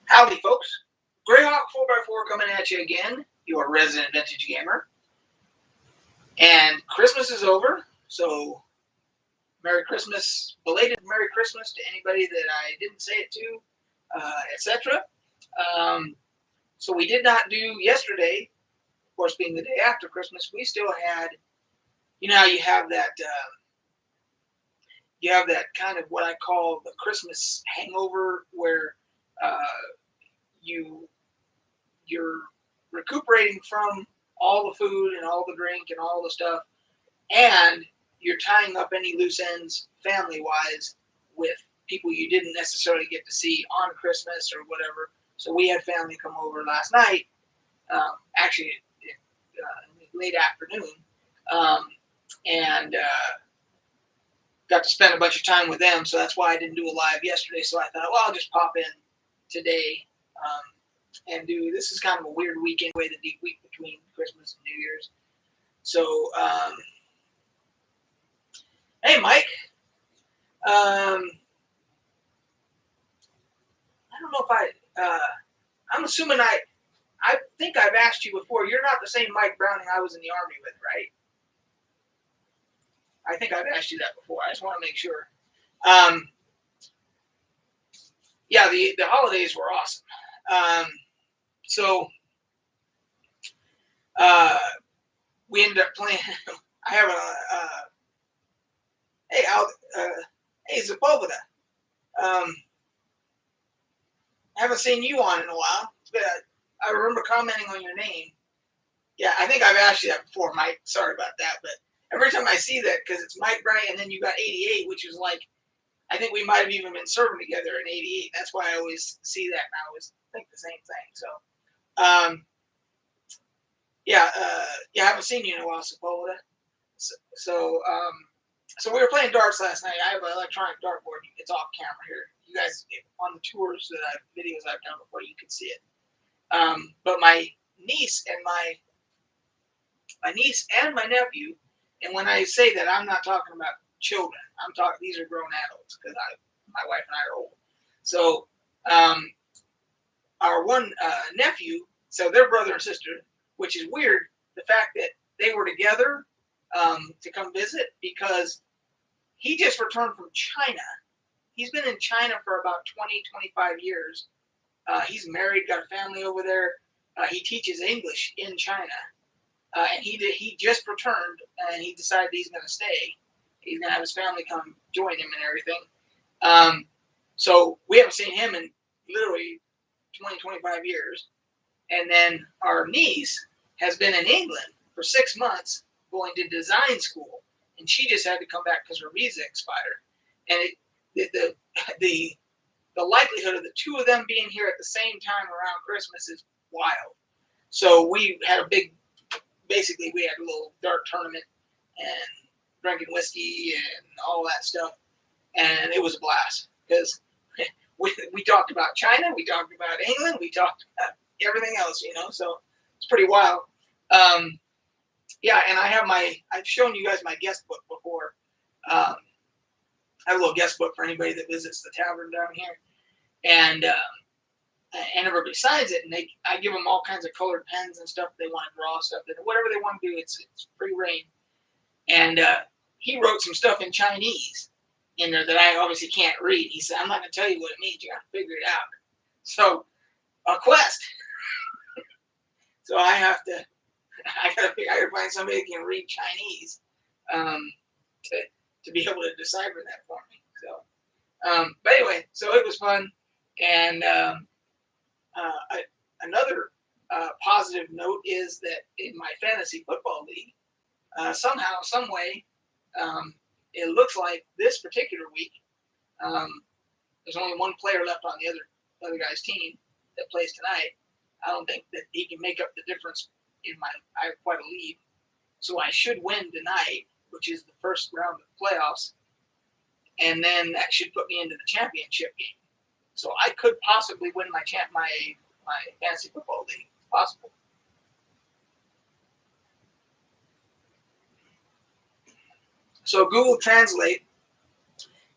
Howdy, folks. Greyhawk 4x4 coming at you again, your resident vintage gamer. And Christmas is over, so Merry Christmas, belated Merry Christmas to anybody that I didn't say it to, etc. Um, so we did not do yesterday, of course, being the day after Christmas. We still had, how you have that kind of what I call the Christmas hangover, where uh, you you're recuperating from all the food and all the drink and all the stuff, and you're tying up any loose ends family wise with people you didn't necessarily get to see on Christmas or whatever. So we had family come over last night, actually late afternoon, um, and got to spend a bunch of time with them. So that's why I didn't do a live yesterday. So I thought, well, I'll just pop in today. And do this is kind of a weird weekend, the deep week between Christmas and New Year's. So, hey, Mike. I don't know if I'm assuming I think I've asked you before. You're not the same Mike Browning I was in the Army with, right? I think I've asked you that before. I just want to make sure. Yeah, the holidays were awesome. So we ended up playing. I have hey, hey, Zapovica. Haven't seen you on in a while. I remember commenting on your name. Yeah, I think I've asked you that before, Mike. Sorry about that, but every time I see that, because it's Mike Bryant, and then you got 88, which is like, I think we might have even been serving together in 88. That's why I always see that, and I always think the same thing. So, yeah, I haven't seen you in a while, Sepulveda. So we were playing darts last night. I have an electronic dartboard. It's off camera here. You guys, on the tours videos I've done before, you can see it. But my niece and my nephew, and when I say that, I'm not talking about children. I'm talking, these are grown adults, because my wife and I are old. So our one nephew, so they're brother and sister, which is weird, the fact that they were together to come visit, because he just returned from China. He's been in China for about 20, 25 years. He's married, got a family over there. He teaches English in China. And he just returned, and he decided he's going to stay. He's going to have his family come join him and everything. So we haven't seen him in literally 20, 25 years. And then our niece has been in England for 6 months going to design school. And she just had to come back because her visa expired. And the likelihood of the two of them being here at the same time around Christmas is wild. So we had basically we had a little dart tournament and drinking whiskey and all that stuff. And it was a blast, because we talked about China, we talked about England, we talked about everything else, so it's pretty wild. Yeah, and I've shown you guys my guest book before. I have a little guest book for anybody that visits the tavern down here. And everybody signs it, and I give them all kinds of colored pens and stuff. They want to draw stuff, whatever they want to do. It's free reign. And he wrote some stuff in Chinese in there that I obviously can't read. He said, "I'm not going to tell you what it means. You got to figure it out." So a quest. So I got to find somebody that can read Chinese to be able to decipher that for me. So, but anyway, so it was fun. And another positive note is that in my fantasy football league, somehow, some way, it looks like this particular week, there's only one player left on the other guy's team that plays tonight. I don't think that he can make up the difference I have quite a lead. So I should win tonight, which is the first round of the playoffs. And then that should put me into the championship game. So I could possibly win my fantasy football league. It's possible. So Google Translate,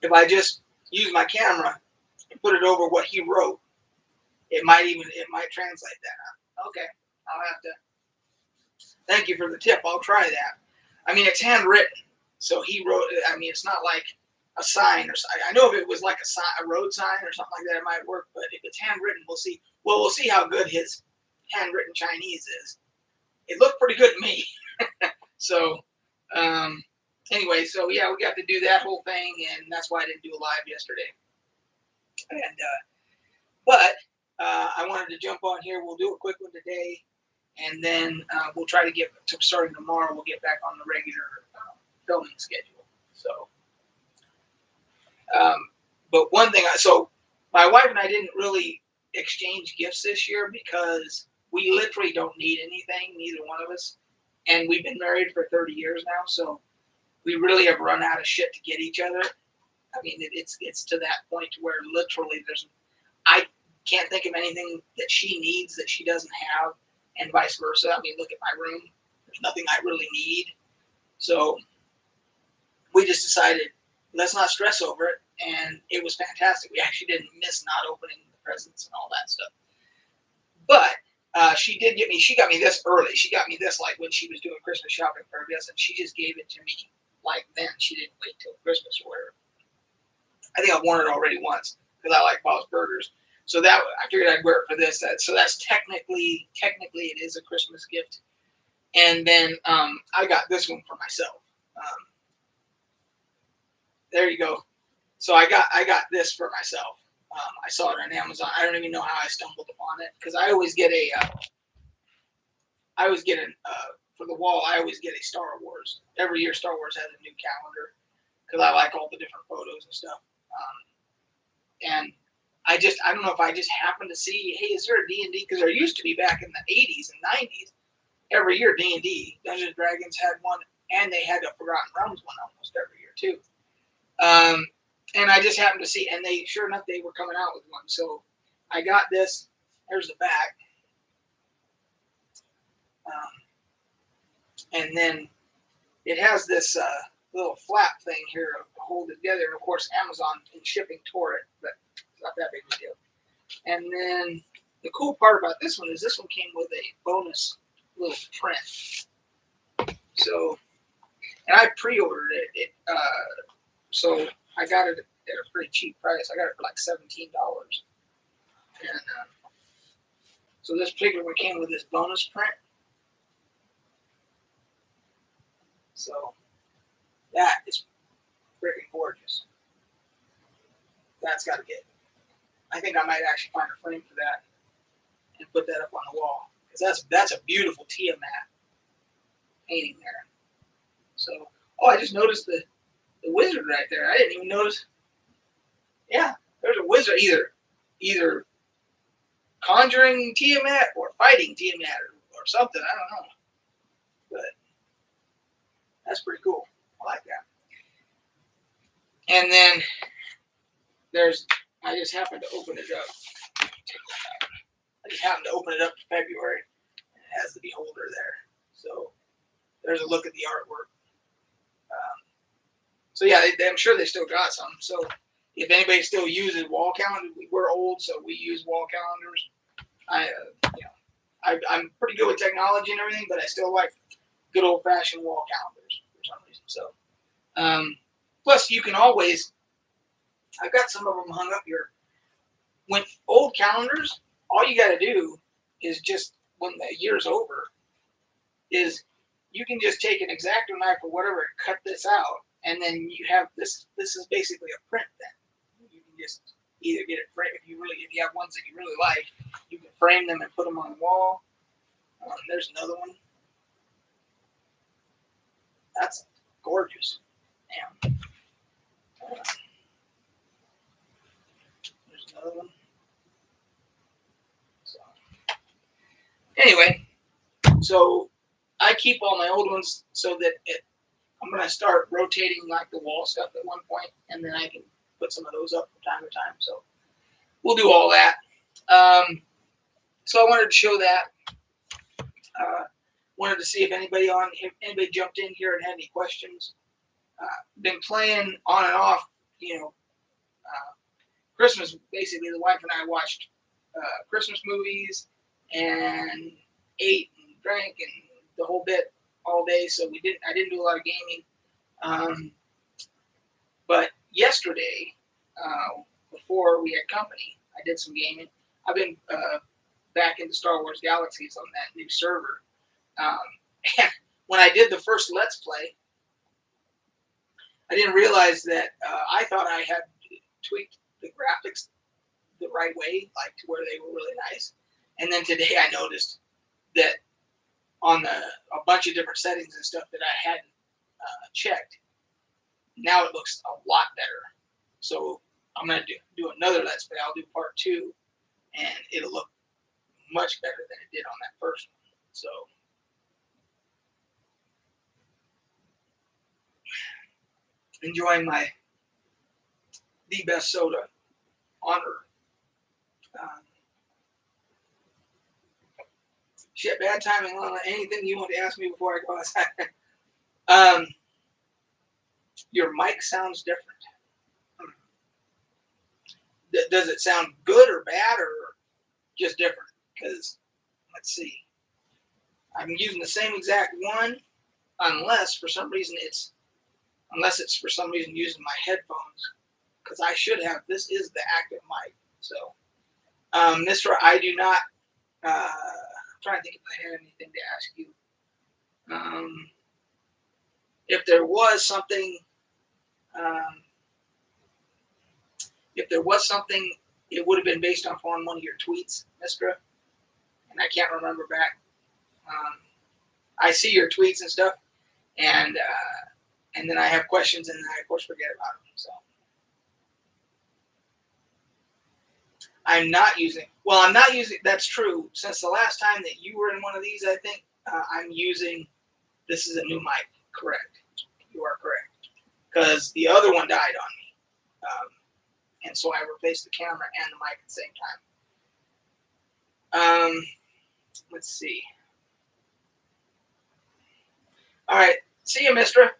if I just use my camera and put it over what he wrote, it might translate that. Okay, I'll have to. Thank you for the tip. I'll try that. I mean, it's handwritten, so he wrote. I mean, it's not like a sign or something. I know if it was like a road sign or something like that, it might work. But if it's handwritten, we'll see. Well, we'll see how good his handwritten Chinese is. It looked pretty good to me. So, anyway, so yeah, we got to do that whole thing, and that's why I didn't do a live yesterday. And but I wanted to jump on here. We'll do a quick one today, and then we'll try to get to starting tomorrow. We'll get back on the regular filming schedule. So, but one thing, so my wife and I didn't really exchange gifts this year because we literally don't need anything, neither one of us. And we've been married for 30 years now, so we really have run out of shit to get each other. I mean, it's to that point where literally I can't think of anything that she needs that she doesn't have, and vice versa. I mean, look at my room. There's nothing I really need. So we just decided, let's not stress over it. And it was fantastic. We actually didn't miss not opening the presents and all that stuff. But she got me this early. She got me this like when she was doing Christmas shopping for us, and she just gave it to me like then. She didn't wait till Christmas or whatever. I think I've worn it already once because I like Bob's Burgers. So that I figured I'd wear it for this. So that's technically it is a Christmas gift. And then I got this one for myself. There you go. So I got this for myself. I saw it on Amazon. I don't even know how I stumbled upon it because I always get for the wall. I always get a Star Wars. Every year Star Wars has a new calendar because I like all the different photos and stuff. And I don't know if I just happened to see, hey, is there a D&D? Because there used to be back in the 80s and 90s. Every year D&D, Dungeons and Dragons had one, and they had a Forgotten Realms one almost every year too. And I just happened to see, and sure enough, they were coming out with one. So I got this. There's the back. And then it has this little flap thing here to hold it together. And of course, Amazon and shipping tore it, but it's not that big of a deal. And then the cool part about this one is this one came with a bonus little print. So, and I pre-ordered it. So I got it at a pretty cheap price. I got it for like $17. And so this particular one came with this bonus print. So that is freaking gorgeous. That's got to get. I think I might actually find a frame for that and put that up on the wall because that's a beautiful Tiamat painting there. So, I just noticed the wizard right there. I didn't even notice. Yeah, there's a wizard either conjuring Tiamat or fighting Tiamat or something. I don't know, but that's pretty cool. I like that. And then I just happened to open it up. I just happened to open it up to February, and it has the beholder there. So there's a look at the artwork. So yeah, I'm sure they still got some. So if anybody still uses wall calendars, we're old, so we use wall calendars. I'm pretty good with technology and everything, but I still like good old-fashioned wall calendars for some reason. So, plus you can always. I've got some of them hung up here. When old calendars, all you got to do is just when the year's over, is you can just take an X-Acto knife or whatever and cut this out, and then you have this. This is basically a print. Then you can just either get it framed if you have ones that you really like, you can frame them and put them on the wall. There's another one. That's gorgeous. Damn. There's another one. So, anyway, so I keep all my old ones so that I'm going to start rotating like the wall stuff at one point, and then I can put some of those up from time to time. So we'll do all that. So I wanted to show that. Wanted to see if anybody jumped in here and had any questions. Been playing on and off, Christmas. Basically, the wife and I watched Christmas movies and ate and drank and the whole bit all day. So I didn't do a lot of gaming. But yesterday, before we had company, I did some gaming. I've been back into Star Wars Galaxies on that new server. And when I did the first Let's Play, I didn't realize that I thought I had tweaked the graphics the right way, like to where they were really nice. And then today I noticed that on a bunch of different settings and stuff that I hadn't checked, now it looks a lot better. So I'm going to do another Let's Play. I'll do part 2, and it'll look much better than it did on that first one. So enjoying the best soda on earth. Shit, bad timing, Lana. Anything you want to ask me before I go outside? Your mic sounds different. Does it sound good or bad or just different? Because, let's see. I'm using the same exact one, unless for some reason it's for some reason using my headphones. Because I should have, this is the active mic. So, Mr. I do not, I'm trying to think if I had anything to ask you. If there was something, it would have been based on one of your tweets, Mistra. And I can't remember back. I see your tweets and stuff, and then I have questions, and I of course forget about them. So I'm not using. Well, I'm not using. That's true. Since the last time that you were in one of these, I think I'm using. This is a new mic. Correct. You are correct. Because the other one died on me, and so I replaced the camera and the mic at the same time. Let's see. All right. See you, Mistra.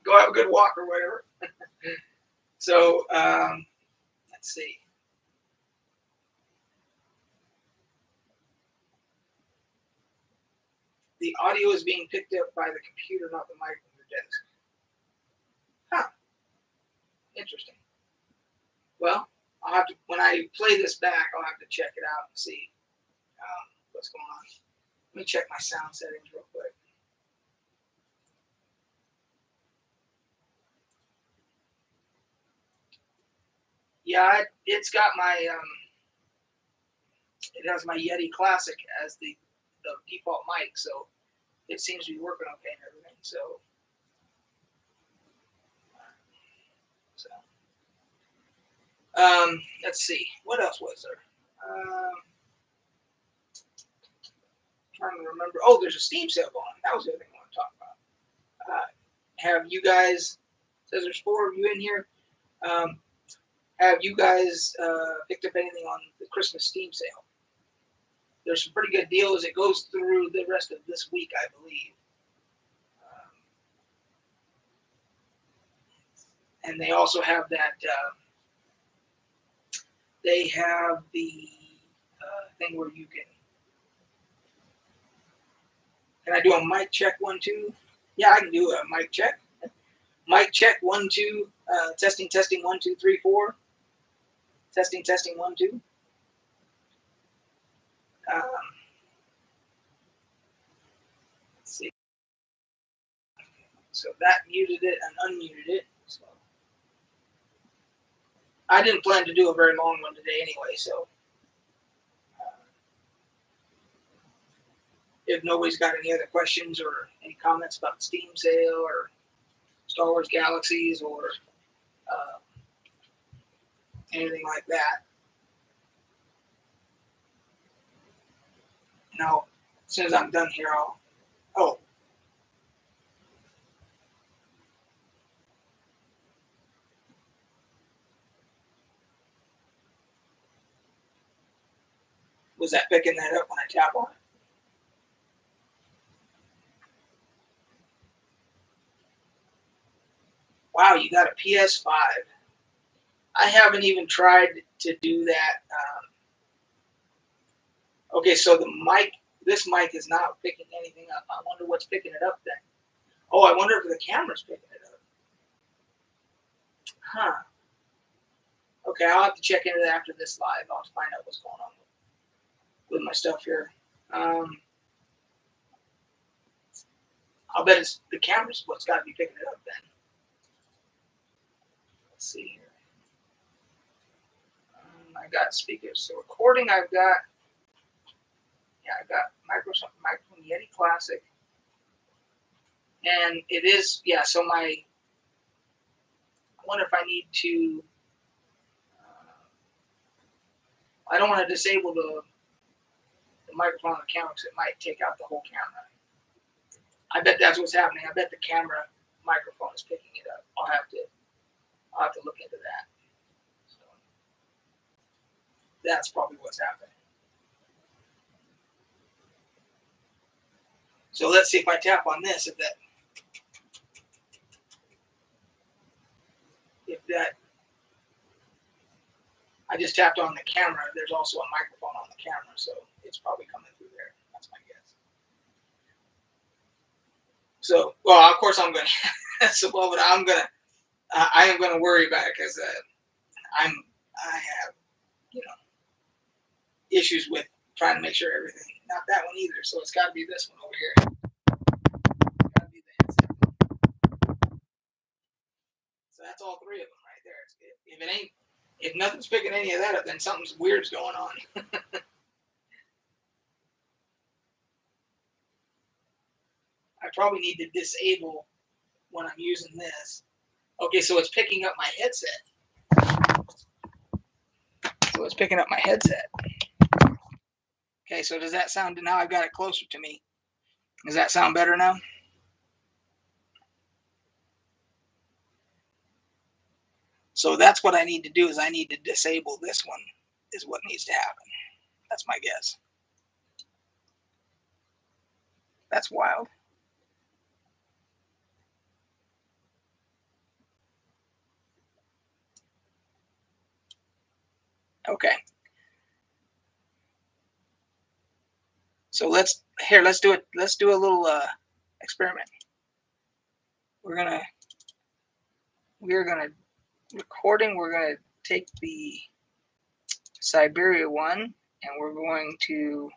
Go have a good walk or whatever. So let's see. The audio is being picked up by the computer, not the mic on your desk. Huh. Interesting. Well, I'll have to, when I play this back, I'll have to check it out and see what's going on. Let me check my sound settings real quick. Yeah, it's got my, it has my Yeti Classic as the default mic, so it seems to be working okay and everything. So let's see, what else was there? Trying to remember. Oh, there's a Steam sale going on. That was the other thing I want to talk about. Have you guys? Says there's 4 of you in here. Have you guys picked up anything on the Christmas Steam sale? There's some pretty good deals. It goes through the rest of this week, I believe. And they also have that. They have the thing where you can. Can I do a mic check 1 2? Yeah, I can do a mic check. Mic check 1 2. Testing 1 2 3 4. Testing 1 2. Let's see. So that muted it and unmuted it. So I didn't plan to do a very long one today anyway. So if nobody's got any other questions or any comments about the Steam sale or Star Wars Galaxies or anything like that, now as soon as I'm done here, I'll. Oh. Was that picking that up when I tap on it? Wow, you got a PS5. I haven't even tried to do that. Okay, so this mic is not picking anything up. I wonder what's picking it up then. Oh, I wonder if the camera's picking it up. Huh. Okay, I'll have to check into that after this live. I'll have to find out what's going on with my stuff here. I'll bet it's the camera's what's got to be picking it up then. Let's see here. I got speakers. So recording, I've got Microphone Yeti Classic, and it is So I wonder if I need to. I don't want to disable the microphone on the camera because it might take out the whole camera. I bet that's what's happening. I bet the camera microphone is picking it up. I'll have to look into that. So that's probably what's happening. So let's see if I tap on this, if that I just tapped on the camera. There's also a microphone on the camera, so it's probably coming through there. That's my guess. So, well, of course I'm going to. So, well, but I am going to worry about it because I have issues with trying to make sure everything. Not that one either. So it's got to be this one over here. It's got to be the headset. So that's all three of them right there. If nothing's picking any of that up, then something's weird's going on. I probably need to disable when I'm using this. Okay, so it's picking up my headset. Okay, so does that sound, now I've got it closer to me. Does that sound better now? So that's what I need to do, is I need to disable this one, is what needs to happen. That's my guess. That's wild. Okay. So let's do it. Let's do a little experiment. We're gonna recording. We're gonna take the Siberia one, and we're going to